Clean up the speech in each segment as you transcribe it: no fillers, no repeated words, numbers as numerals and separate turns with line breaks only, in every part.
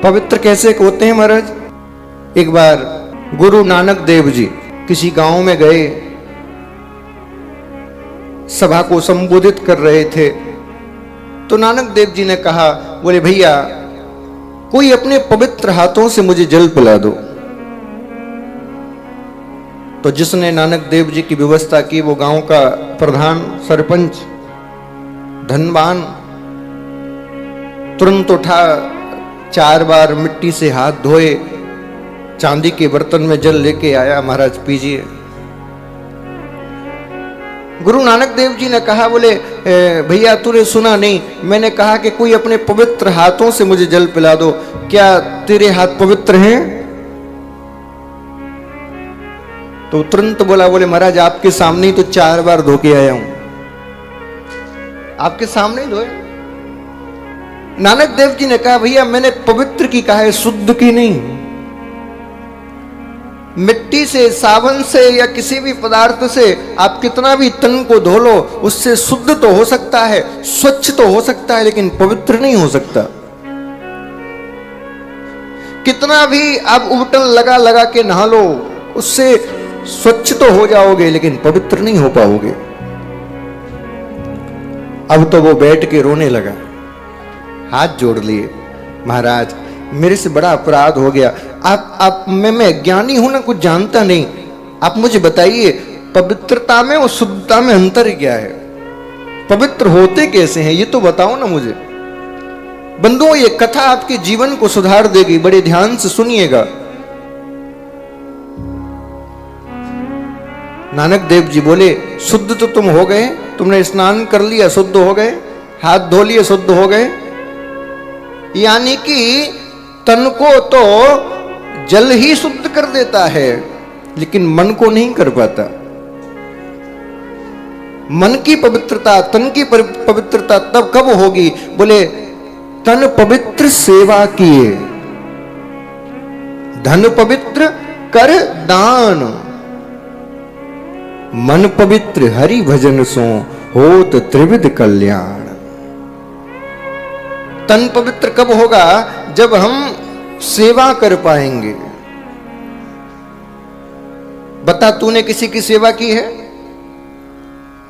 पवित्र कैसे होते हैं महाराज? एक बार गुरु नानक देव जी किसी गांव में गए, सभा को संबोधित कर रहे थे। तो नानक देव जी ने कहा, बोले भैया कोई अपने पवित्र हाथों से मुझे जल पिला दो। तो जिसने नानक देव जी की व्यवस्था की वो गांव का प्रधान, सरपंच, धनवान, तुरंत उठा, 4 बार मिट्टी से हाथ धोए, चांदी के बर्तन में जल लेके आया, महाराज पीजिए। गुरु नानक देव जी ने कहा, बोले भैया तूने सुना नहीं, मैंने कहा कि कोई अपने पवित्र हाथों से मुझे जल पिला दो, क्या तेरे हाथ पवित्र हैं? तो तुरंत बोला, बोले महाराज आपके सामने ही तो 4 बार धो के आया हूं, आपके सामने ही धोए। नानक देव जी ने कहा, भैया मैंने पवित्र की कहा है, शुद्ध की नहीं। मिट्टी से, साबुन से या किसी भी पदार्थ से आप कितना भी तन को धो लो, उससे शुद्ध तो हो सकता है, स्वच्छ तो हो सकता है, लेकिन पवित्र नहीं हो सकता। कितना भी आप उबटन लगा लगा के नहा लो, उससे स्वच्छ तो हो जाओगे लेकिन पवित्र नहीं हो पाओगे। अब तो वो बैठ के रोने लगा, हाथ जोड़ लिए, महाराज मेरे से बड़ा अपराध हो गया, आप मैं ज्ञानी हूं ना, कुछ जानता नहीं, आप मुझे बताइए पवित्रता में और शुद्धता में अंतर क्या है? पवित्र होते कैसे हैं ये तो बताओ ना मुझे। बंधुओं ये कथा आपके जीवन को सुधार देगी, बड़े ध्यान से सुनिएगा। नानक देव जी बोले, शुद्ध तो तुम हो गए, तुमने स्नान कर लिया, शुद्ध हो गए, हाथ धो लिए, शुद्ध हो गए, यानी कि तन को तो जल ही शुद्ध कर देता है, लेकिन मन को नहीं कर पाता। मन की पवित्रता, तन की पवित्रता तब कब होगी? बोले तन पवित्र सेवा किए, धन पवित्र कर दान, मन पवित्र हरि भजन सो होत त्रिविध कल्याण। तन पवित्र कब होगा? जब हम सेवा कर पाएंगे। बता तूने किसी की सेवा की है?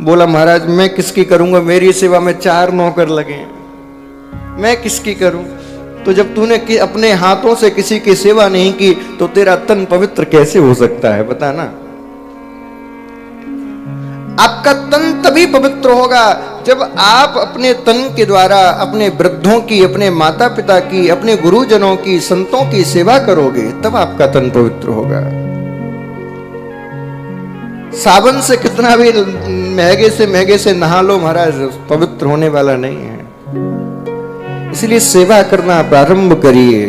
बोला महाराज मैं किसकी करूंगा, मेरी सेवा में 4 नौकर लगे, मैं किसकी करूं? तो जब तूने अपने हाथों से किसी की सेवा नहीं की तो तेरा तन पवित्र कैसे हो सकता है? बता ना। आपका तन तभी पवित्र होगा जब आप अपने तन के द्वारा अपने वृद्धों की, अपने माता पिता की, अपने गुरुजनों की, संतों की सेवा करोगे, तब आपका तन पवित्र होगा। साबुन से कितना भी महंगे से नहा लो महाराज, पवित्र होने वाला नहीं है। इसलिए सेवा करना प्रारंभ करिए।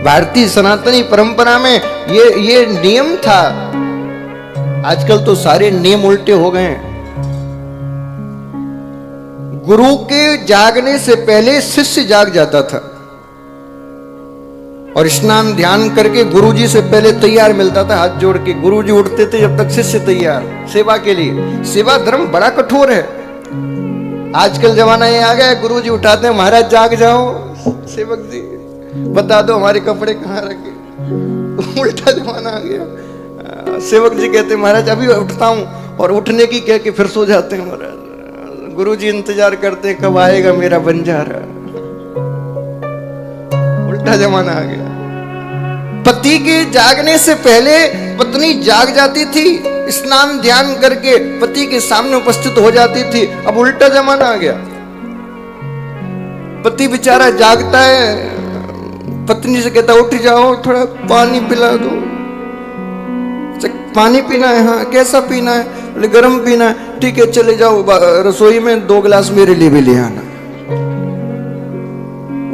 भारतीय सनातनी परंपरा में ये नियम था। आजकल तो सारे नियम उल्टे हो गए हैं। गुरु के जागने से पहले शिष्य जाग जाता था और स्नान ध्यान करके गुरुजी से पहले तैयार मिलता था, हाथ जोड़ के गुरुजी उठते थे जब तक शिष्य तैयार सेवा के लिए। सेवा धर्म बड़ा कठोर है। आजकल जमाना ये आ गया, गुरुजी उठाते हैं, महाराज जाग जाओ, सेवक जी बता दो हमारे कपड़े कहाँ रखे। उल्टा जमाना आ गया। सेवक जी कहते महाराज अभी उठता हूं, और उठने की कह के फिर सो जाते हैं महाराज। गुरुजी इंतजार करते हैं कब आएगा मेरा बंजारा। उल्टा जमाना आ गया। पति के जागने से पहले पत्नी जाग जाती थी, स्नान ध्यान करके पति के सामने उपस्थित हो जाती थी। अब उल्टा जमाना आ गया। पति बेचारा जागता है, पत्नी से कहता उठ जाओ, थोड़ा पानी पिला दो। पानी पीना है? हाँ। कैसा पीना है? बोले गर्म पीना है। ठीक है चले जाओ रसोई में 2 गिलास मेरे लिए भी ले आना।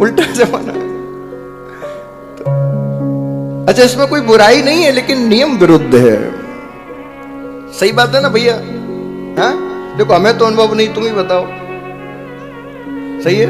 उल्टा जमाना। अच्छा इसमें कोई बुराई नहीं है, लेकिन नियम विरुद्ध है। सही बात है ना भैया? हाँ देखो हमें तो अनुभव नहीं, तुम ही बताओ। सही है?